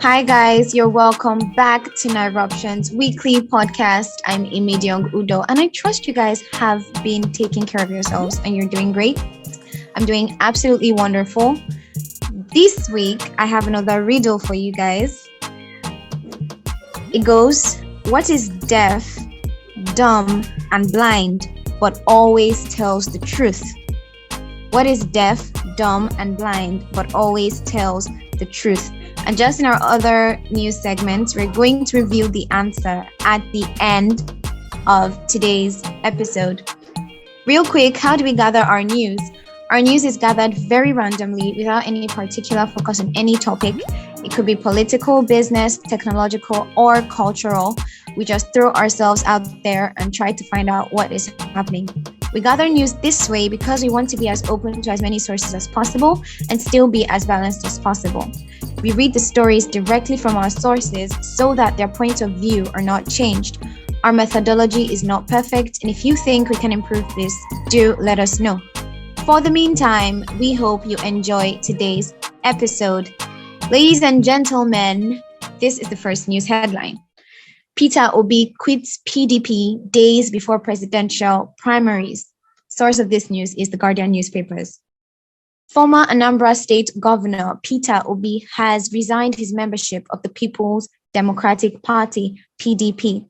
Hi guys, you're welcome back to Nirruption's weekly podcast. I'm Imidiong Udo, and I trust you guys have been taking care of yourselves and you're doing great. I'm doing absolutely wonderful. This week, I have another riddle for you guys. It goes, what is deaf, dumb, and blind, but always tells the truth? What is deaf, dumb, and blind, but always tells the truth? And just in our other news segments, we're going to reveal the answer at the end of today's episode. Real quick, how do we gather our news? Our news is gathered very randomly without any particular focus on any topic. It could be political, business, technological, or cultural. We just throw ourselves out there and try to find out what is happening. We gather news this way because we want to be as open to as many sources as possible and still be as balanced as possible. We read the stories directly from our sources so that their points of view are not changed. Our methodology is not perfect, and if you think we can improve this, do let us know. For the meantime, we hope you enjoy today's episode. Ladies and gentlemen, this is the first news headline. Peter Obi quits PDP days before presidential primaries. Source of this news is the Guardian newspapers. Former Anambra State Governor Peter Obi has resigned his membership of the People's Democratic Party, PDP.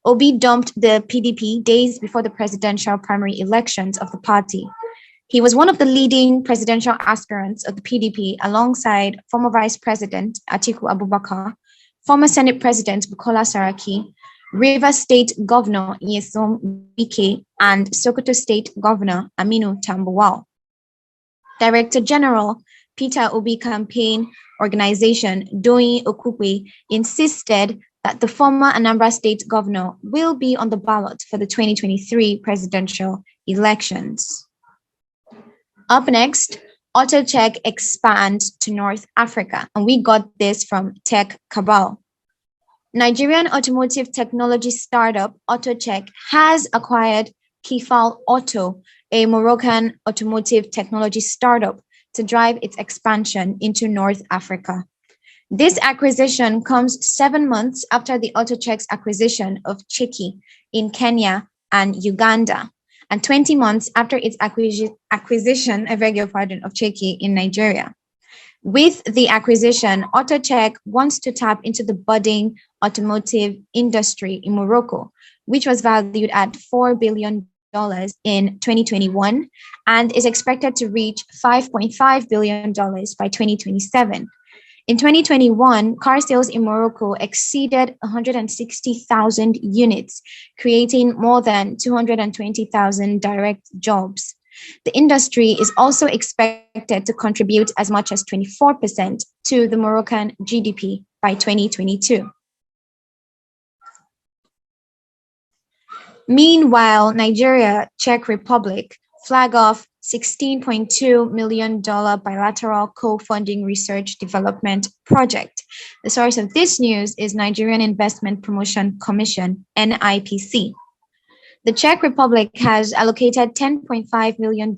Obi dumped the PDP days before the presidential primary elections of the party. He was one of the leading presidential aspirants of the PDP alongside former Vice President Atiku Abubakar, former Senate President Bukola Saraki, Rivers State Governor Nyesom Wike, and Sokoto State Governor Aminu Tambuwal. Director General Peter Obi campaign organization Doyin Okukwe insisted that the former Anambra State Governor will be on the ballot for the 2023 presidential elections. Up next, AutoCheck expands to North Africa, and we got this from Tech Cabal. Nigerian automotive technology startup AutoCheck has acquired Kifal Auto, a Moroccan automotive technology startup, to drive its expansion into North Africa. This acquisition comes 7 months after the AutoCheck's acquisition of Cheki in Kenya and Uganda, and 20 months after its acquisition, of Cheki in Nigeria. With the acquisition, AutoCheck wants to tap into the budding automotive industry in Morocco, which was valued at $4 billion in 2021 and is expected to reach $5.5 billion by 2027. In 2021, car sales in Morocco exceeded 160,000 units, creating more than 220,000 direct jobs. The industry is also expected to contribute as much as 24% to the Moroccan GDP by 2022. Meanwhile, Nigeria, Czech Republic flag off $16.2 million bilateral co-funding research development project. The source of this news is Nigerian Investment Promotion Commission, NIPC. The Czech Republic has allocated $10.5 million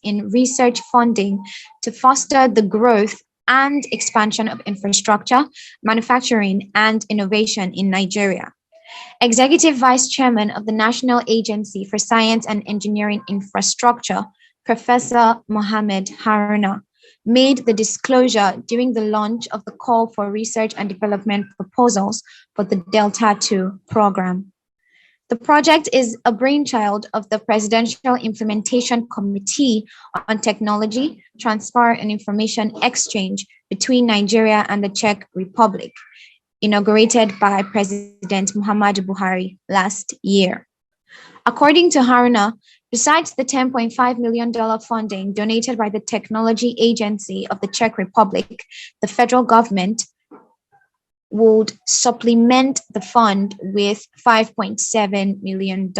in research funding to foster the growth and expansion of infrastructure, manufacturing, and innovation in Nigeria. Executive Vice Chairman of the National Agency for Science and Engineering Infrastructure, Professor Mohammed Haruna, made the disclosure during the launch of the call for research and development proposals for the Delta II program. The project is a brainchild of the Presidential Implementation Committee on Technology, Transfer and Information Exchange between Nigeria and the Czech Republic, inaugurated by President Muhammadu Buhari last year. According to Haruna, besides the $10.5 million funding donated by the Technology Agency of the Czech Republic, the federal government would supplement the fund with $5.7 million.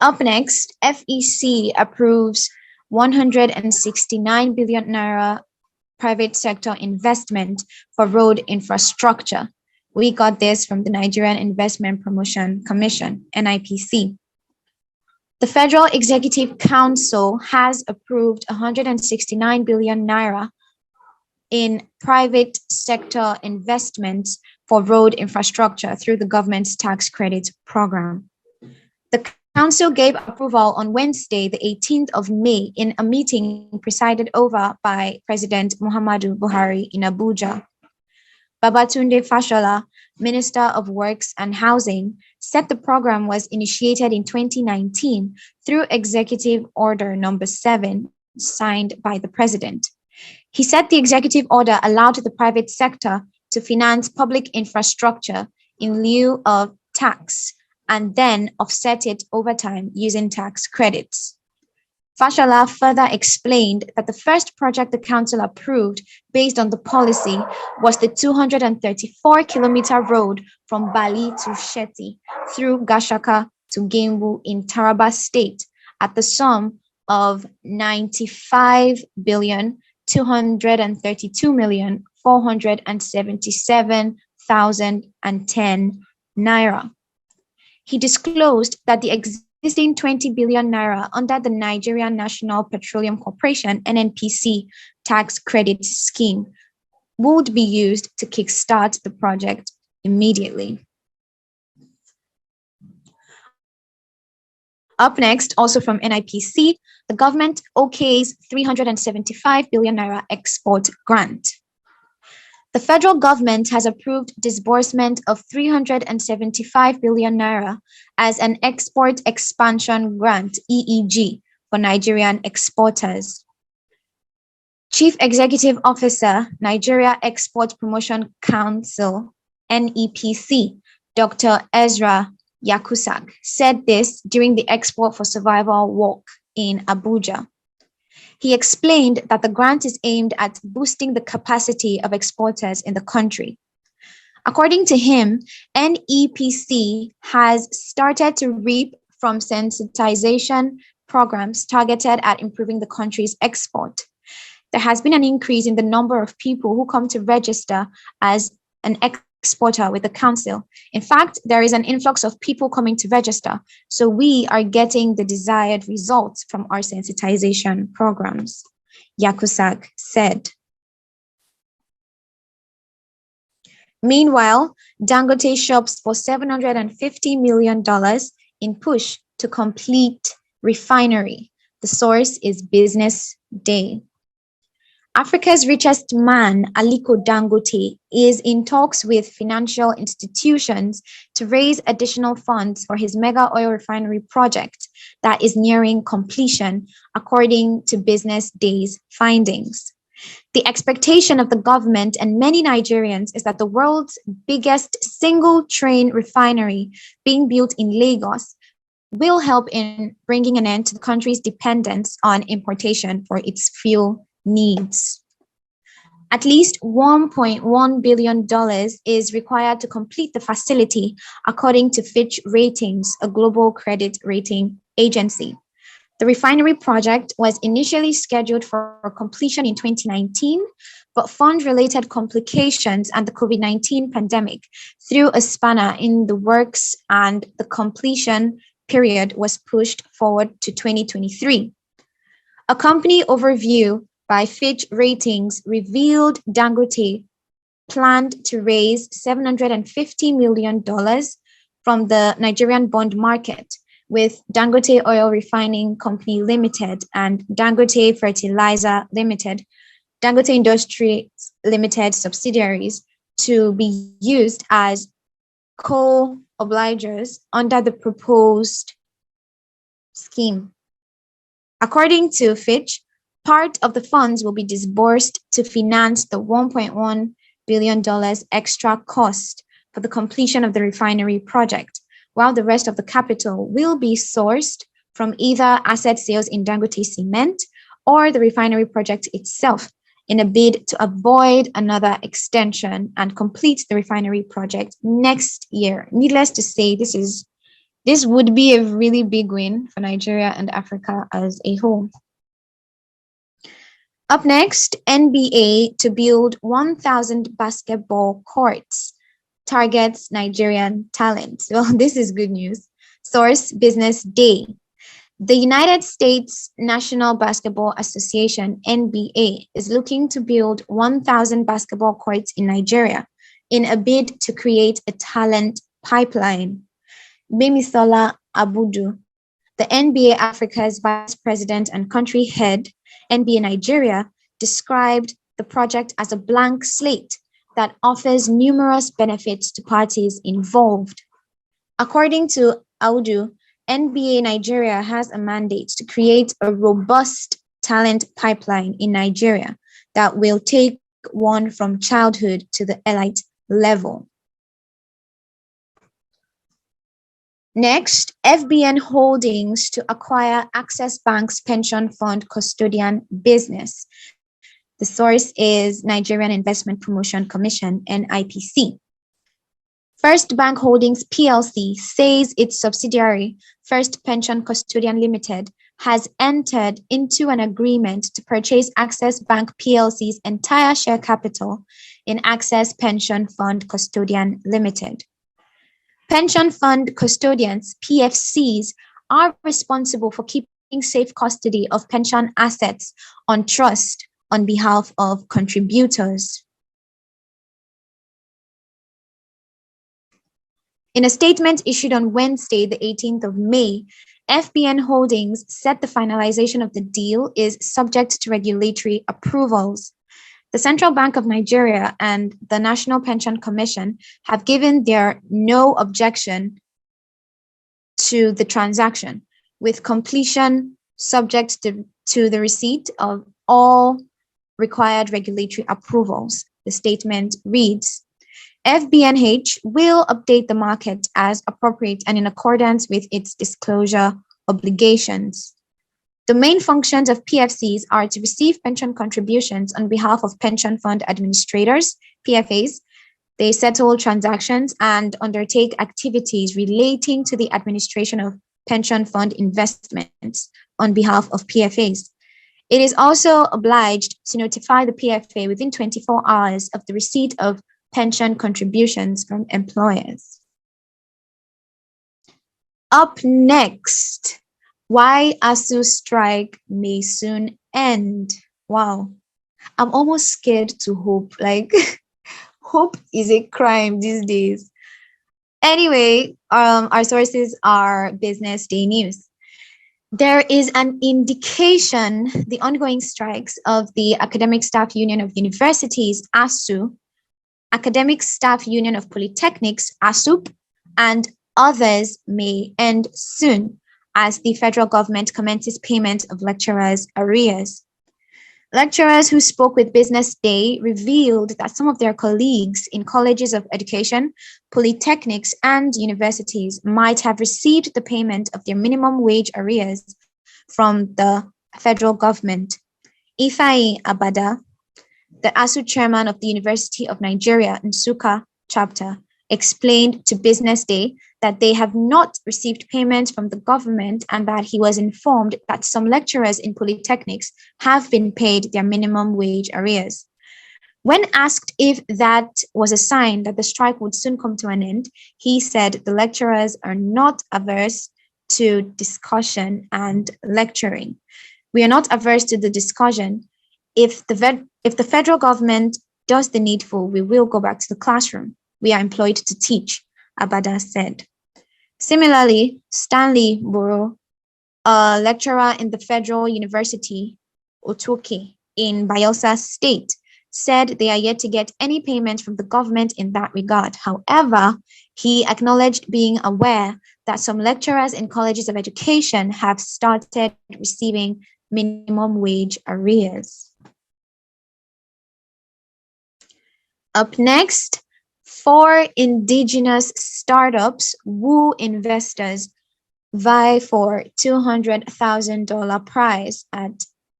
Up next, FEC approves 169 billion naira private sector investment for road infrastructure. We got this from the Nigerian Investment Promotion Commission, NIPC. The Federal Executive Council has approved 169 billion naira in private sector investments for road infrastructure through the government's tax credit program. The Council gave approval on Wednesday, the 18th of May, in a meeting presided over by President Muhammadu Buhari in Abuja. Babatunde Fashola, Minister of Works and Housing, said the program was initiated in 2019 through Executive Order Number 7, signed by the President. He said the executive order allowed the private sector to finance public infrastructure in lieu of tax and then offset it over time using tax credits. Fashola further explained that the first project the council approved based on the policy was the 234-kilometer road from Bali to Sheti through Gashaka to Gembu in Taraba State at the sum of 95,232,477,010 naira. He disclosed that the existing 20 billion naira under the Nigerian National Petroleum Corporation (NNPC) tax credit scheme would be used to kickstart the project immediately. Up next, also from NIPC, the government okays 375 billion naira export grant. The federal government has approved disbursement of 375 billion naira as an export expansion grant (EEG) for Nigerian exporters. Chief Executive Officer, Nigeria Export Promotion Council (NEPC), Dr. Ezra Yakusak, said this during the Export for Survival walk in Abuja. He explained that the grant is aimed at boosting the capacity of exporters in the country. According to him, NEPC has started to reap from sensitization programs targeted at improving the country's export. There has been an increase in the number of people who come to register as an exporter with the council. In fact, there is an influx of people coming to register, so we are getting the desired results from our sensitization programs, Yakusak said. Meanwhile, Dangote shops for $750 million in push to complete refinery. The source is Business Day. Africa's richest man, Aliko Dangote, is in talks with financial institutions to raise additional funds for his mega oil refinery project that is nearing completion, according to Business Day's findings. The expectation of the government and many Nigerians is that the world's biggest single train refinery being built in Lagos will help in bringing an end to the country's dependence on importation for its fuel needs. At least $1.1 billion is required to complete the facility, according to Fitch Ratings, a global credit rating agency. The refinery project was initially scheduled for completion in 2019, but fund-related complications and the COVID-19 pandemic threw a spanner in the works, and the completion period was pushed forward to 2023. A company overview by Fitch Ratings revealed Dangote planned to raise $750 million from the Nigerian bond market, with Dangote Oil Refining Company Limited and Dangote Fertilizer Limited, Dangote Industries Limited subsidiaries to be used as co-obligors under the proposed scheme. According to Fitch, part of the funds will be disbursed to finance the $1.1 billion extra cost for the completion of the refinery project, while the rest of the capital will be sourced from either asset sales in Dangote Cement or the refinery project itself, in a bid to avoid another extension and complete the refinery project next year. Needless to say, this would be a really big win for Nigeria and Africa as a whole. Up next, NBA to build 1,000 basketball courts targets Nigerian talent. Well, this is good news. Source Business Day. The United States National Basketball Association, NBA, is looking to build 1,000 basketball courts in Nigeria in a bid to create a talent pipeline. Bimisola Abudu, the NBA Africa's vice president and country head, NBA Nigeria, described the project as a blank slate that offers numerous benefits to parties involved. According to Audu, NBA Nigeria has a mandate to create a robust talent pipeline in Nigeria that will take one from childhood to the elite level. Next, FBN Holdings to acquire Access Bank's pension fund custodian business. The source is Nigerian Investment Promotion Commission, NIPC. First Bank Holdings PLC says its subsidiary, First Pension Custodian Limited, has entered into an agreement to purchase Access Bank PLC's entire share capital in Access Pension Fund Custodian Limited. Pension fund custodians, PFCs, are responsible for keeping safe custody of pension assets on trust on behalf of contributors. In a statement issued on Wednesday, the 18th of May, FBN Holdings said the finalization of the deal is subject to regulatory approvals. The Central Bank of Nigeria and the National Pension Commission have given their no objection to the transaction, with completion subject to the receipt of all required regulatory approvals. The statement reads, FBNH will update the market as appropriate and in accordance with its disclosure obligations. The main functions of PFCs are to receive pension contributions on behalf of pension fund administrators, PFAs. They settle transactions and undertake activities relating to the administration of pension fund investments on behalf of PFAs. It is also obliged to notify the PFA within 24 hours of the receipt of pension contributions from employers. Up next, why ASU strike may soon end. Wow, I'm almost scared to hope. Like, hope is a crime these days. Anyway, our sources are Business Day News. There is an indication the ongoing strikes of the Academic Staff Union of Universities, ASU, Academic Staff Union of Polytechnics, ASUP, and others may end soon as the federal government commences payment of lecturers' arrears. Lecturers who spoke with Business Day revealed that some of their colleagues in colleges of education, polytechnics, and universities might have received the payment of their minimum wage arrears from the federal government. Ifeanyi Abada, the ASU chairman of the University of Nigeria, Nsukka chapter, explained to Business Day that they have not received payments from the government and that he was informed that some lecturers in polytechnics have been paid their minimum wage arrears. When asked if that was a sign that the strike would soon come to an end, he said the lecturers are not averse to discussion and lecturing. We are not averse to the discussion. If the federal government does the needful, we will go back to the classroom. We are employed to teach, Abada said. Similarly, Stanley Boro, a lecturer in the Federal University, Otoke, in Bayelsa State, said they are yet to get any payment from the government in that regard. However, he acknowledged being aware that some lecturers in colleges of education have started receiving minimum wage arrears. Up next, 4 indigenous startups woo investors vie for $200,000 prize at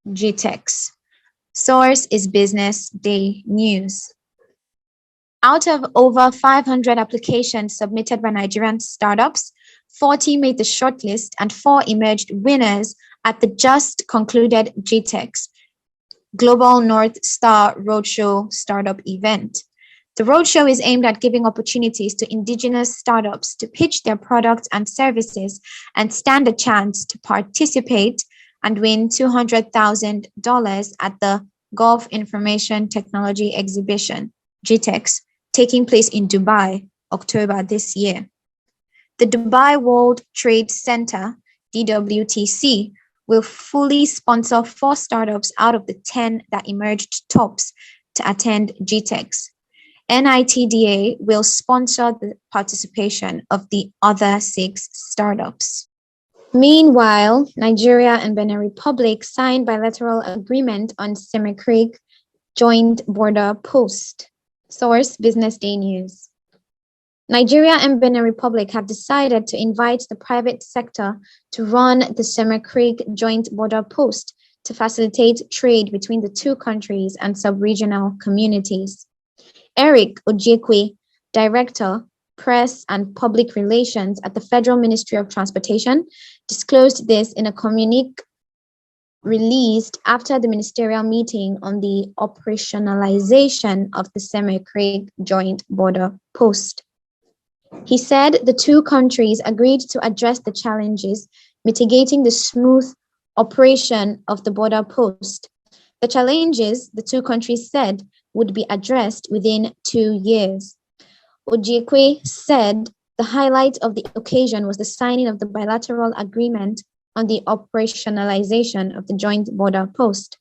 GTEx. Source is Business Day News. Out of over 500 applications submitted by Nigerian startups, 40 made the shortlist and 4 emerged winners at the just concluded GTEx Global North Star Roadshow startup event. The roadshow is aimed at giving opportunities to indigenous startups to pitch their products and services and stand a chance to participate and win $200,000 at the Gulf Information Technology Exhibition, GTEX, taking place in Dubai, October this year. The Dubai World Trade Center, DWTC, will fully sponsor 4 startups out of the 10 that emerged tops to attend GTEX. NITDA will sponsor the participation of the other 6 startups. Meanwhile, Nigeria and Benin Republic signed bilateral agreement on Seme Creek joint border post. Source: Business Day News. Nigeria and Benin Republic have decided to invite the private sector to run the Seme Creek joint border post to facilitate trade between the 2 countries and sub-regional communities. Eric Ojekwe, Director, Press and Public Relations at the Federal Ministry of Transportation, disclosed this in a communique released after the ministerial meeting on the operationalization of the Seme Creek joint border post. He said the 2 countries agreed to address the challenges mitigating the smooth operation of the border post. The challenges, the 2 countries said, would be addressed within 2 years. Ojekwe said the highlight of the occasion was the signing of the bilateral agreement on the operationalization of the joint border post.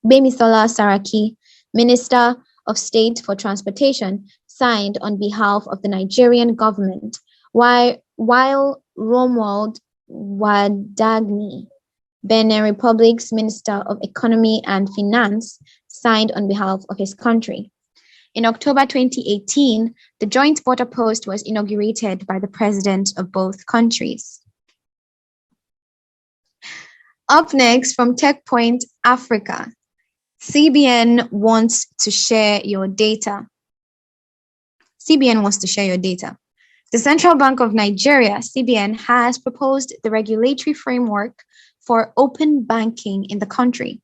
Gbemisola Saraki, Minister of State for Transportation, signed on behalf of the Nigerian government, while Romuald Wadagni, Benin Republic's Minister of Economy and Finance, signed on behalf of his country. In October 2018, the joint border post was inaugurated by the president of both countries. Up next, from TechPoint Africa, CBN wants to share your data. CBN wants to share your data. The Central Bank of Nigeria, CBN, has proposed the regulatory framework for open banking in the country.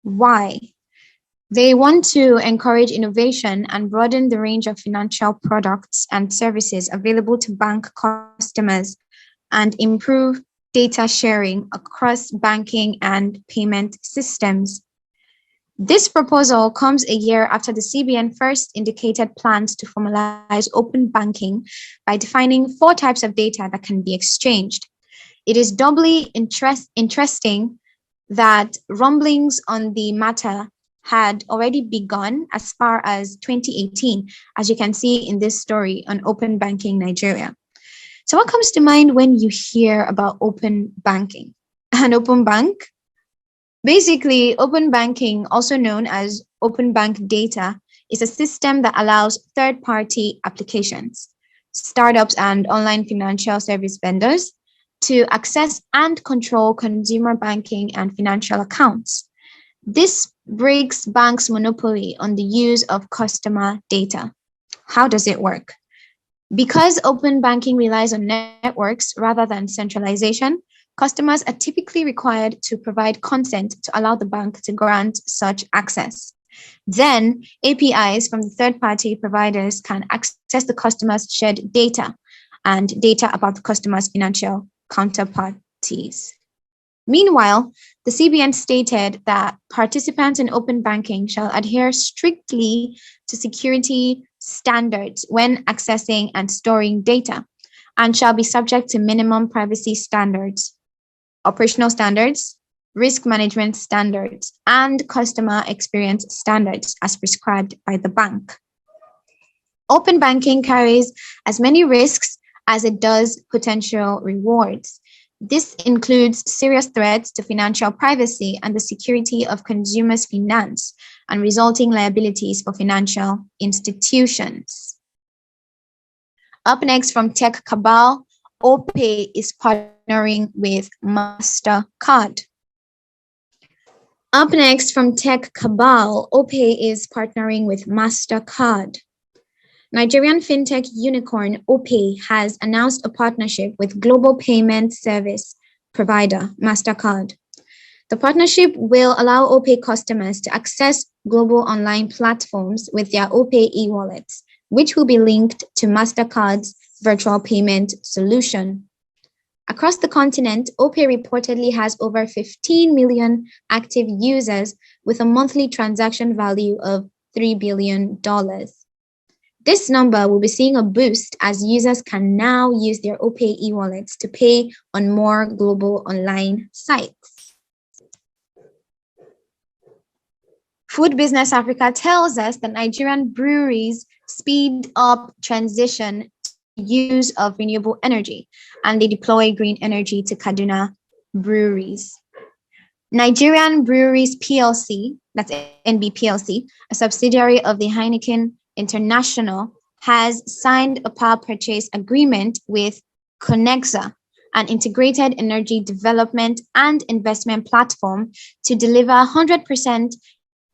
Why? They want to encourage innovation and broaden the range of financial products and services available to bank customers and improve data sharing across banking and payment systems. This proposal comes a year after the CBN first indicated plans to formalize open banking by defining 4 types of data that can be exchanged. It is doubly interesting that rumblings on the matter had already begun as far as 2018, as you can see in this story on Open Banking Nigeria. So what comes to mind when you hear about open banking? An open bank? Basically, open banking, also known as open bank data, is a system that allows third-party applications, startups and online financial service vendors to access and control consumer banking and financial accounts. This breaks banks' monopoly on the use of customer data. How does it work? Because open banking relies on networks rather than centralization, customers are typically required to provide consent to allow the bank to grant such access. Then, APIs from the third-party providers can access the customer's shared data and data about the customer's financial counterparties. Meanwhile, the CBN stated that participants in open banking shall adhere strictly to security standards when accessing and storing data, and shall be subject to minimum privacy standards, operational standards, risk management standards, and customer experience standards as prescribed by the bank. Open banking carries as many risks as it does potential rewards. This includes serious threats to financial privacy and the security of consumers' finance and resulting liabilities for financial institutions. Up next from Tech Cabal, OPay is partnering with MasterCard. Up next from Tech Cabal, OPay is partnering with MasterCard. Nigerian fintech unicorn OPay has announced a partnership with global payment service provider MasterCard. The partnership will allow OPay customers to access global online platforms with their OPay e-wallets, which will be linked to MasterCard's virtual payment solution. Across the continent, OPay reportedly has over 15 million active users with a monthly transaction value of $3 billion. This number will be seeing a boost as users can now use their OPay e-wallets to pay on more global online sites. Food Business Africa tells us that Nigerian breweries speed up transition to use of renewable energy, and they deploy green energy to Kaduna breweries. Nigerian Breweries PLC, that's NBPLC, a subsidiary of the Heineken International, has signed a power purchase agreement with Conexa, an integrated energy development and investment platform, to deliver 100%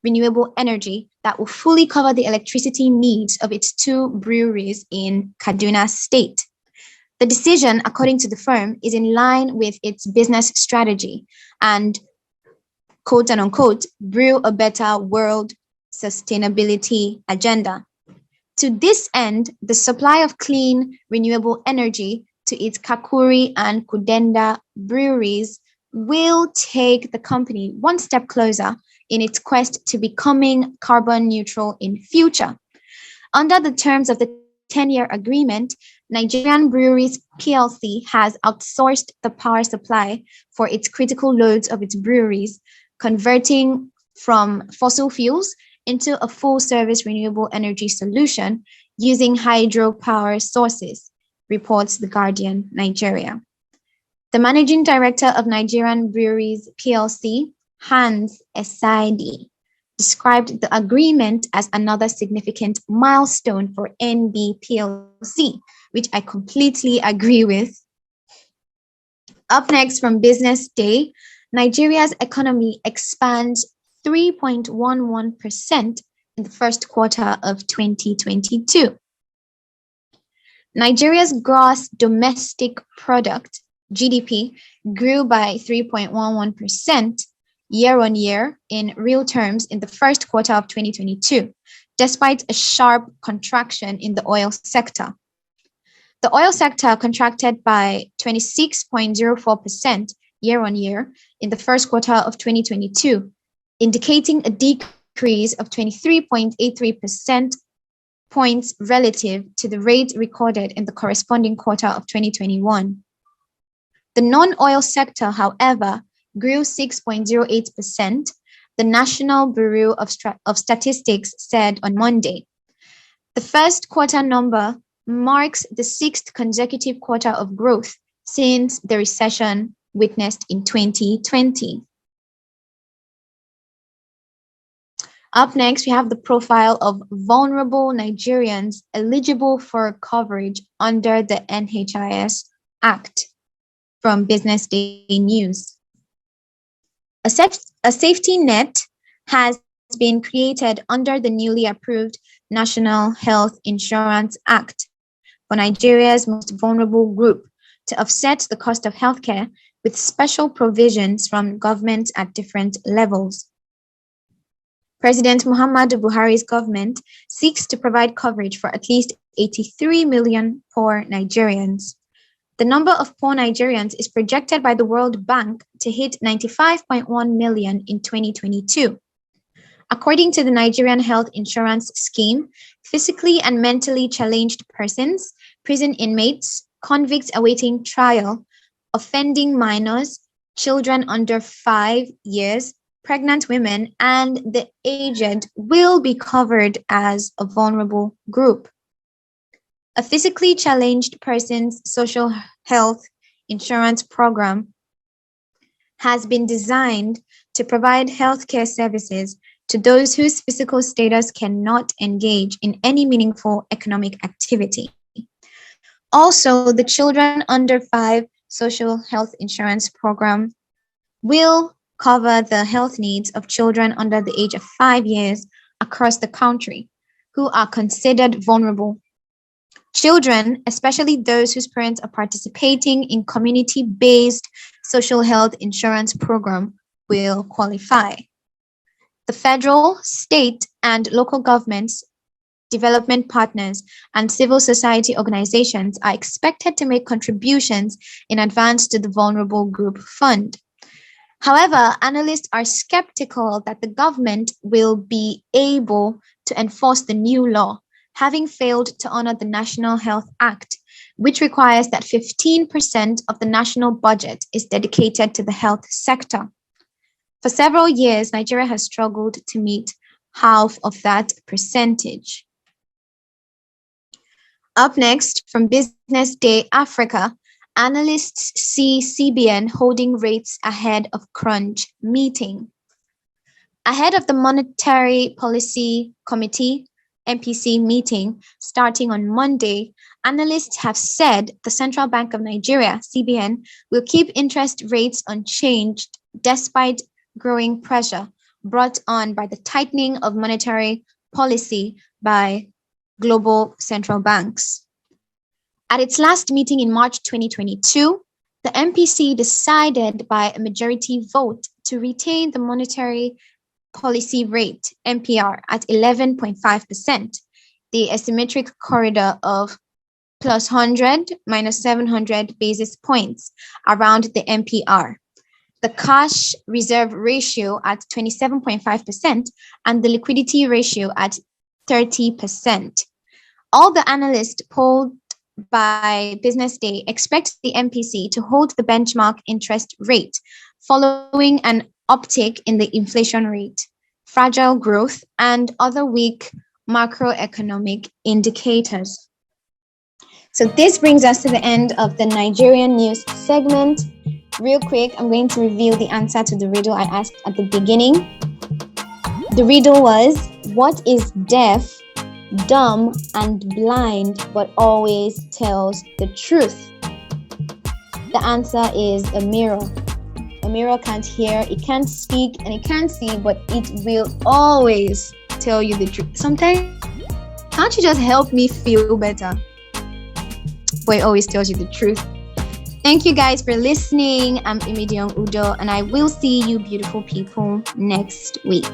renewable energy that will fully cover the electricity needs of its two breweries in Kaduna State. The decision, according to the firm, is in line with its business strategy and, quote and unquote, brew a better world sustainability agenda. To this end, the supply of clean, renewable energy to its Kakuri and Kudenda breweries will take the company one step closer in its quest to becoming carbon neutral in future. Under the terms of the 10-year agreement, Nigerian Breweries PLC has outsourced the power supply for its critical loads of its breweries, converting from fossil fuels into a full-service renewable energy solution using hydropower sources, reports The Guardian, Nigeria. The managing director of Nigerian Breweries PLC, Hans Esaidi, described the agreement as another significant milestone for NBPLC, which I completely agree with. Up next from Business Day, Nigeria's economy expands 3.11% in the first quarter of 2022. Nigeria's gross domestic product, GDP, grew by 3.11% year-on-year in real terms in the first quarter of 2022, despite a sharp contraction in the oil sector. The oil sector contracted by 26.04% year-on-year in the first quarter of 2022, indicating a decrease of 23.83% points relative to the rate recorded in the corresponding quarter of 2021. The non-oil sector, however, grew 6.08%, the National Bureau of Statistics said on Monday. The first quarter number marks the sixth consecutive quarter of growth since the recession witnessed in 2020. Up next, we have the profile of vulnerable Nigerians eligible for coverage under the NHIS Act from Business Day News. A safety net has been created under the newly approved National Health Insurance Act for Nigeria's most vulnerable group to offset the cost of healthcare with special provisions from government at different levels. President Muhammadu Buhari's government seeks to provide coverage for at least 83 million poor Nigerians. The number of poor Nigerians is projected by the World Bank to hit 95.1 million in 2022. According to the Nigerian Health Insurance Scheme, physically and mentally challenged persons, prison inmates, convicts awaiting trial, offending minors, children under 5 years, pregnant women, and the aged will be covered as a vulnerable group. A physically challenged person's social health insurance program has been designed to provide healthcare services to those whose physical status cannot engage in any meaningful economic activity. Also, the Children Under 5 Social Health Insurance Program will cover the health needs of children under the age of 5 years across the country who are considered vulnerable. Children, especially those whose parents are participating in community-based social health insurance program, will qualify. The The federal, state, and local governments, development partners, and civil society organizations are expected to make contributions in advance to the Vulnerable Group Fund. However, analysts are skeptical that the government will be able to enforce the new law, having failed to honor the National Health Act, which requires that 15% of the national budget is dedicated to the health sector. For several years, Nigeria has struggled to meet half of that percentage. Up next, from Business Day Africa, analysts see CBN holding rates ahead of crunch meeting. Ahead of the Monetary Policy Committee MPC meeting starting on Monday, analysts have said the Central Bank of Nigeria, CBN, will keep interest rates unchanged despite growing pressure brought on by the tightening of monetary policy by global central banks. At its last meeting in March 2022, the MPC decided by a majority vote to retain the monetary policy rate, MPR, at 11.5%, the asymmetric corridor of plus 100 minus 700 basis points around the MPR, the cash reserve ratio at 27.5%, and the liquidity ratio at 30%. All the analysts polled by Business Day expect the MPC to hold the benchmark interest rate following an uptick in the inflation rate, fragile growth, and other weak macroeconomic indicators. So this brings us to the end of the Nigerian news segment. Real quick, I'm going to reveal the answer to the riddle I asked at the beginning. The riddle was, what is deaf, dumb, and blind but always tells the truth? The answer is a mirror. A mirror can't hear, it can't speak, and it can't see, but it will always tell you the truth. Sometimes, can't you just help me feel better? But it always tells you the truth. Thank you guys for listening. I'm Imidiong Udo, and I will see you beautiful people next week.